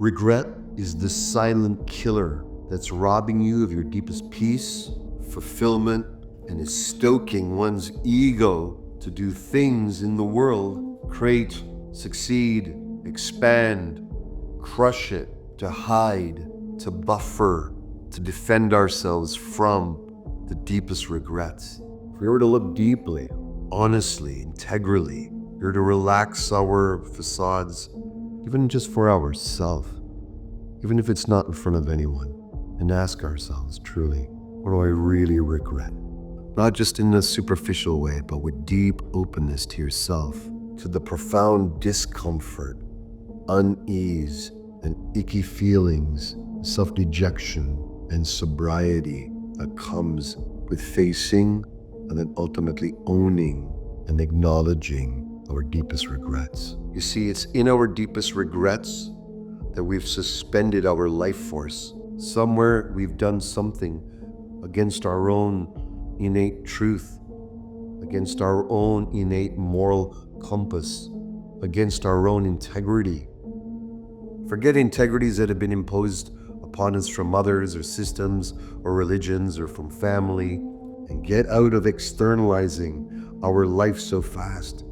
Regret is the silent killer that's robbing you of your deepest peace, fulfillment, and is stoking one's ego to do things in the world, create, succeed, expand, crush it, to hide, to buffer, to defend ourselves from the deepest regrets. If we were to look deeply, honestly, integrally, we were to relax our facades, even just for ourselves, even if it's not in front of anyone, and ask ourselves truly, what do I really regret? Not just in a superficial way, but with deep openness to yourself, to the profound discomfort, unease, and icky feelings, self-dejection, and sobriety that comes with facing and then ultimately owning and acknowledging our deepest regrets. You see, it's in our deepest regrets that we've suspended our life force. Somewhere we've done something against our own innate truth, against our own innate moral compass, against our own integrity. Forget integrities that have been imposed upon us from others or systems or religions or from family, and get out of externalizing our life so fast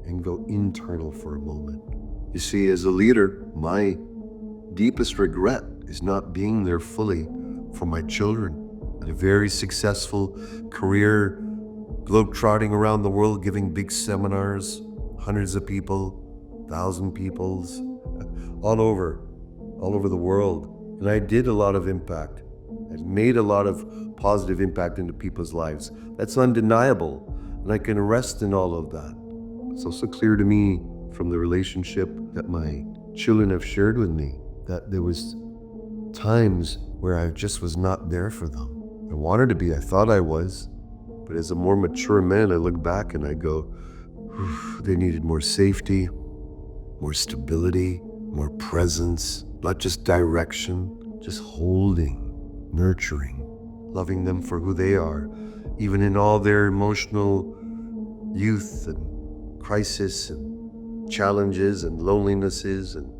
and go internal for a moment. You see, as a leader, my deepest regret is not being there fully for my children. A very successful career, globetrotting around the world, giving big seminars, hundreds of people, 1,000 peoples, all over the world. And I did a lot of impact. I made a lot of positive impact into people's lives. That's undeniable, and I can rest in all of that. It's also clear to me from the relationship that my children have shared with me that there was times where I just was not there for them. I wanted to be, I thought I was, but as a more mature man, I look back and I go, they needed more safety, more stability, more presence, not just direction, just holding, nurturing, loving them for who they are, even in all their emotional youth and crisis and challenges and lonelinesses and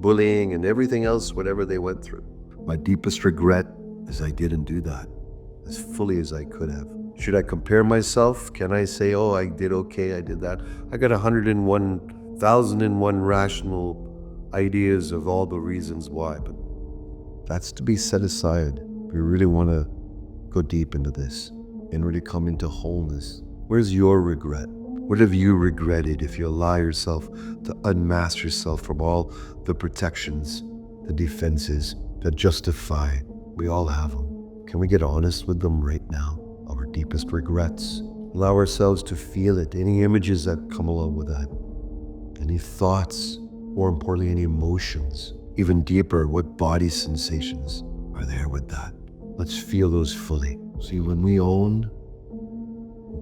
bullying and everything else, whatever they went through. My deepest regret is I didn't do that as fully as I could have. Should I compare myself? Can I say, oh, I did okay, I did that? I got 101,001 rational ideas of all the reasons why, but that's to be set aside. We really want to go deep into this and really come into wholeness. Where's your regret? What have you regretted if you allow yourself to unmask yourself from all the protections, the defenses that justify? We all have them. Can we get honest with them right now? Our deepest regrets. Allow ourselves to feel it. Any images that come along with that. Any thoughts, more importantly, any emotions. Even deeper, what body sensations are there with that? Let's feel those fully. See, when we own,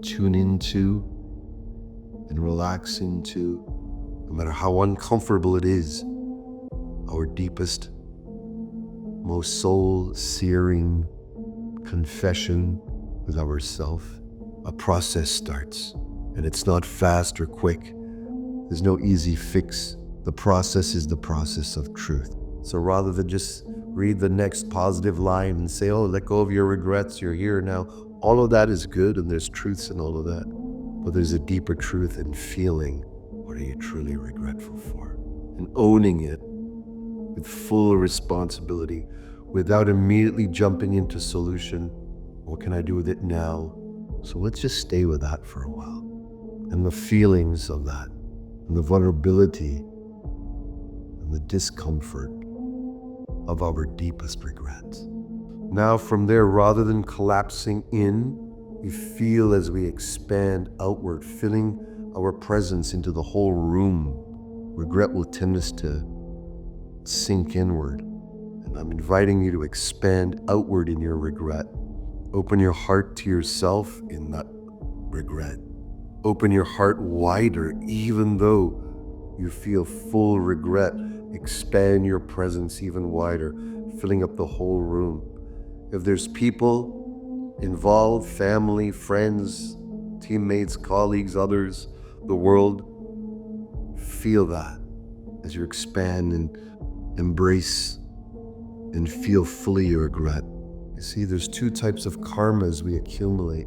tune into, and relax into, no matter how uncomfortable it is, our deepest, most soul-searing confession with ourself, a process starts. And it's not fast or quick. There's no easy fix. The process is the process of truth. So rather than just read the next positive line and say, oh, let go of your regrets, you're here now, all of that is good and there's truths in all of that. But there's a deeper truth in feeling what are you truly regretful for? And owning it with full responsibility without immediately jumping into solution. What can I do with it now? So let's just stay with that for a while. And the feelings of that, and the vulnerability, and the discomfort of our deepest regrets. Now from there, rather than collapsing in, we feel as we expand outward, filling our presence into the whole room. Regret will tend us to sink inward. And I'm inviting you to expand outward in your regret. Open your heart to yourself in that regret. Open your heart wider, even though you feel full regret. Expand your presence even wider, filling up the whole room. If there's people involved, family, friends, teammates, colleagues, others, the world, feel that as you expand embrace and feel fully your regret. You see, there's two types of karmas we accumulate.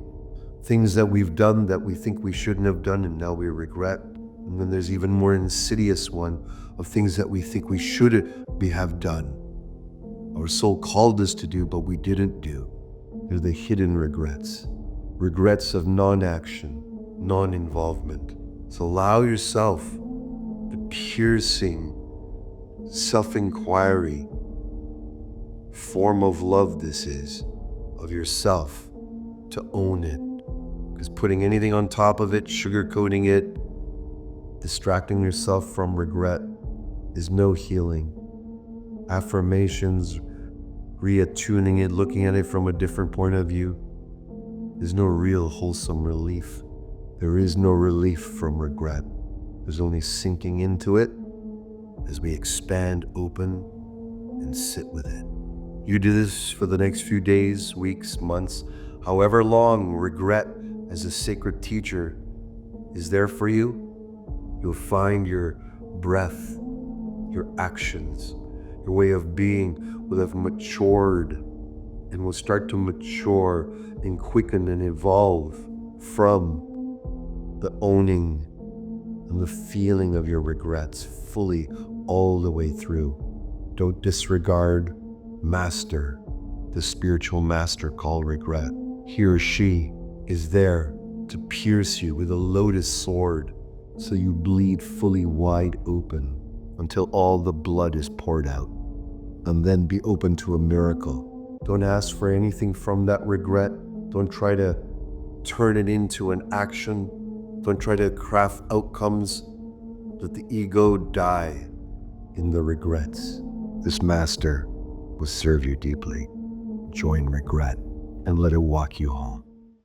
Things that we've done that we think we shouldn't have done and now we regret. And then there's even more insidious one of things that we think we should have done. Our soul called us to do, but we didn't do. They're the hidden regrets. Regrets of non-action, non-involvement. So allow yourself the piercing self-inquiry form of love this is, of yourself, to own it. Because putting anything on top of it, sugarcoating it, distracting yourself from regret is no healing. Affirmations, reattuning it, looking at it from a different point of view, there's no real wholesome relief. There is no relief from regret. There's only sinking into it as we expand, open, and sit with it. You do this for the next few days, weeks, months, however long regret as a sacred teacher is there for you. You'll find your breath, your actions, your way of being will have matured and will start to mature and quicken and evolve from the owning and the feeling of your regrets fully all the way through. Don't disregard master, the spiritual master called regret. He or she is there to pierce you with a lotus sword so you bleed fully wide open until all the blood is poured out, and then be open to a miracle. Don't ask for anything from that regret. Don't try to turn it into an action. Don't try to craft outcomes. Let the ego die in the regrets. This master will serve you deeply. Join regret and let it walk you home.